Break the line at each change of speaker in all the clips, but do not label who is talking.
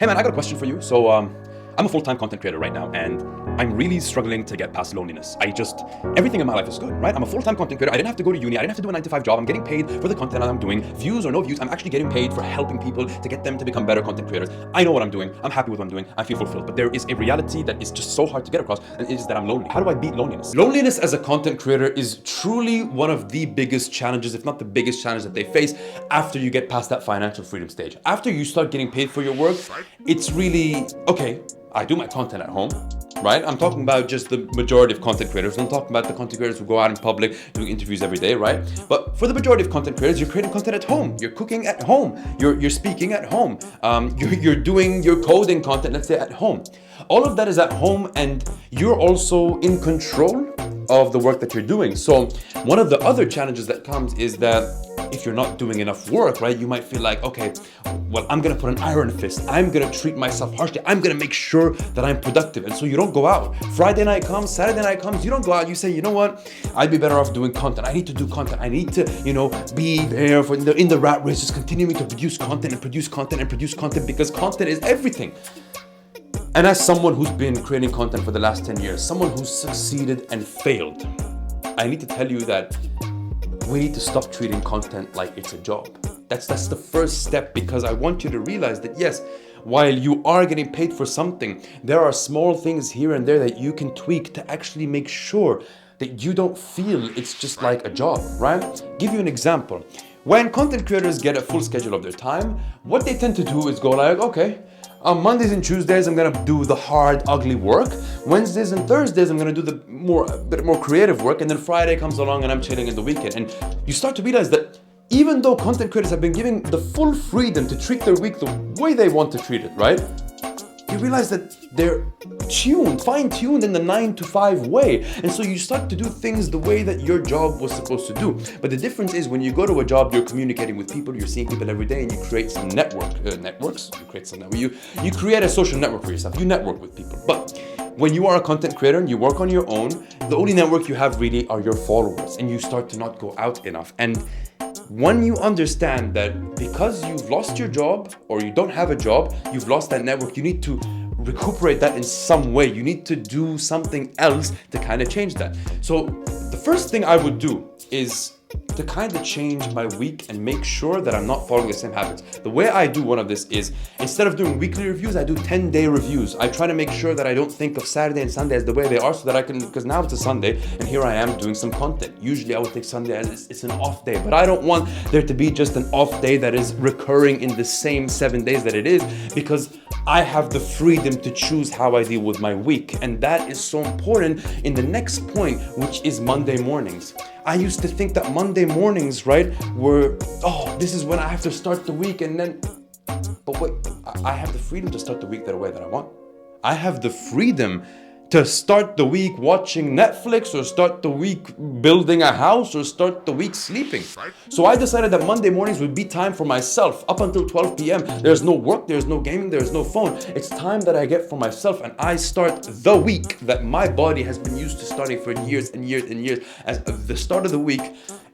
Hey man, I got a question for you. I'm a full-time content creator right now, and I'm really struggling to get past loneliness. Everything in my life is good, right? I'm a full-time content creator. I didn't have to go to uni. I didn't have to do a 9-to-5 job. I'm getting paid for the content that I'm doing. Views or no views, I'm actually getting paid for helping people to get them to become better content creators. I know what I'm doing. I'm happy with what I'm doing. I feel fulfilled. But there is a reality that is just so hard to get across, and it is that I'm lonely. How do I beat loneliness? Loneliness as a content creator is truly one of the biggest challenges, if not the biggest challenge that they face after you get past that financial freedom stage. After you start getting paid for your work, it's really, okay, I do my content at home, right? I'm talking about just the majority of content creators. I'm talking about the content creators who go out in public doing interviews every day, right? But for the majority of content creators, you're creating content at home. You're cooking at home. You're speaking at home. You're doing your coding content, let's say, at home. All of that is at home, and you're also in control of the work that you're doing. So one of the other challenges that comes is that if you're not doing enough work, right, you might feel like, okay, well, I'm gonna put an iron fist. I'm gonna treat myself harshly. I'm gonna make sure that I'm productive. And so you don't go out. Friday night comes, Saturday night comes, you don't go out. You say, you know what? I'd be better off doing content. I need to do content. I need to, be there for in the rat race, just continuing to produce content and produce content and produce content, because content is everything. And as someone who's been creating content for the last 10 years, someone who's succeeded and failed, I need to tell you that we need to stop treating content like it's a job. That's the first step, because I want you to realize that yes, while you are getting paid for something, there are small things here and there that you can tweak to actually make sure that you don't feel it's just like a job, right? Give you an example. When content creators get a full schedule of their time, what they tend to do is go like, okay, on Mondays and Tuesdays, I'm gonna do the hard, ugly work. Wednesdays and Thursdays, I'm gonna do a bit more creative work. And then Friday comes along and I'm chilling in the weekend. And you start to realize that even though content creators have been given the full freedom to treat their week the way they want to treat it, right? You realize that they're fine-tuned in the 9-to-5 way. And so you start to do things the way that your job was supposed to do. But the difference is when you go to a job, you're communicating with people, you're seeing people every day, and you create some networks. You create a social network for yourself. You network with people. But when you are a content creator and you work on your own, the only network you have really are your followers, and you start to not go out enough. And when you understand that because you've lost your job or you don't have a job, you've lost that network, you need to recuperate that in some way. You need to do something else to kind of change that. So the first thing I would do is to kind of change my week and make sure that I'm not following the same habits. The way I do one of this is, instead of doing weekly reviews, I do 10-day reviews. I try to make sure that I don't think of Saturday and Sunday as the way they are, so that I can, because now it's a Sunday and here I am doing some content. Usually I would take Sunday as it's an off day, but I don't want there to be just an off day that is recurring in the same 7 days that it is, because I have the freedom to choose how I deal with my week. And that is so important in the next point, which is Monday mornings. I used to think that Monday mornings, right, were, this is when I have to start the week, and then, but wait, I have the freedom to start the week the way that I want. I have the freedom to start the week watching Netflix, or start the week building a house, or start the week sleeping. So I decided that Monday mornings would be time for myself. Up until 12 p.m. There's no work, there's no gaming, there's no phone. It's time that I get for myself, and I start the week that my body has been used to starting for years and years and years. As the start of the week,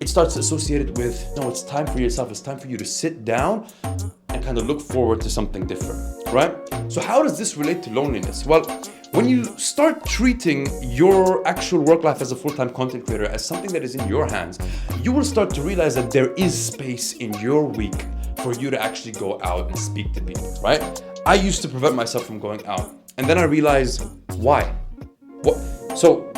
it starts associated with, no, it's time for yourself. It's time for you to sit down and kind of look forward to something different, right? So how does this relate to loneliness? Well, when you start treating your actual work life as a full-time content creator as something that is in your hands, you will start to realize that there is space in your week for you to actually go out and speak to people, right? I used to prevent myself from going out, and then I realized why. So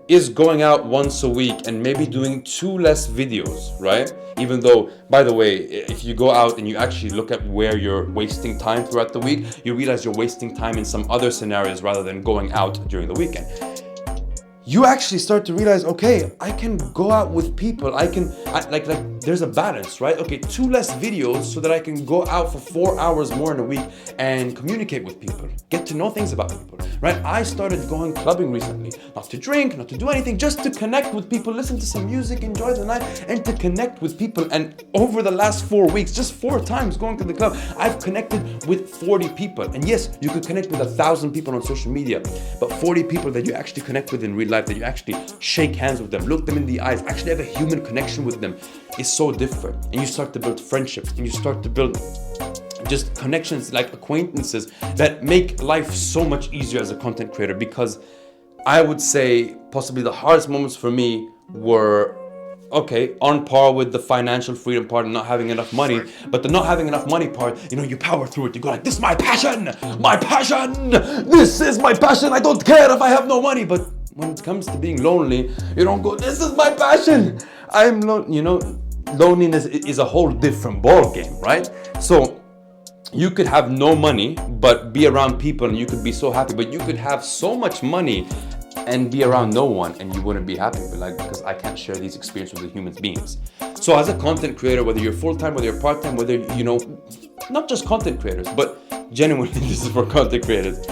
is going out once a week and maybe doing 2 less videos, right? Even though, by the way, if you go out and you actually look at where you're wasting time throughout the week, you realize you're wasting time in some other scenarios rather than going out during the weekend. You actually start to realize, okay, I can go out with people. There's a balance, right? Okay, 2 less videos so that I can go out for 4 hours more in a week and communicate with people, get to know things about people, right? I started going clubbing recently, not to drink, not to do anything, just to connect with people, listen to some music, enjoy the night, and to connect with people. And over the last 4 weeks, just 4 times going to the club, I've connected with 40 people. And yes, you could connect with 1,000 people on social media, but 40 people that you actually connect with in real life, that you actually shake hands with them, look them in the eyes, actually have a human connection with them, is so different. And you start to build friendships, and you start to build just connections, like acquaintances that make life so much easier as a content creator. Because I would say possibly the hardest moments for me were, okay, on par with the financial freedom part and not having enough money. But the not having enough money part, you power through it. You go like, this is my passion, this is my passion. I don't care if I have no money. But when it comes to being lonely, you don't go, this is my passion. Loneliness is a whole different ball game, right? So you could have no money, but be around people and you could be so happy. But you could have so much money and be around no one and you wouldn't be happy, because I can't share these experiences with human beings. So as a content creator, whether you're full-time, whether you're part-time, whether, not just content creators, but genuinely this is for content creators,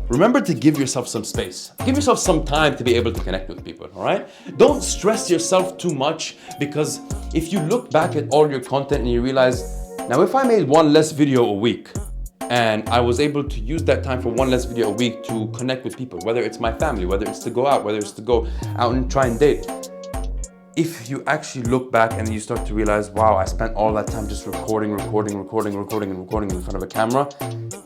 remember to give yourself some space. Give yourself some time to be able to connect with people, all right? Don't stress yourself too much, because if you look back at all your content and you realize, now if I made one less video a week, and I was able to use that time for one less video a week to connect with people, whether it's my family, whether it's to go out, whether it's to go out and try and date. If you actually look back and you start to realize, wow, I spent all that time just recording in front of a camera.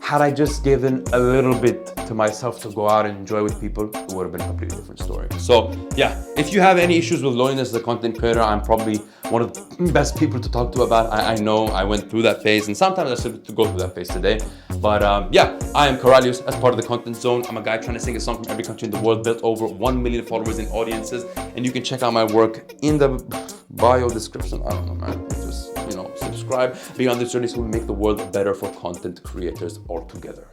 Had I just given a little bit to myself to go out and enjoy with people, it would have been a completely different story. So yeah, if you have any issues with loneliness as a content creator, I'm probably one of the best people to talk to about. I know I went through that phase, and sometimes I still have to go through that phase today. But yeah, I am Coralius as part of the Content Zone. I'm a guy trying to sing a song from every country in the world, built over 1 million followers and audiences. And you can check out my work in the bio description. I don't know, man. Just, subscribe. Be on this journey so we make the world better for content creators altogether.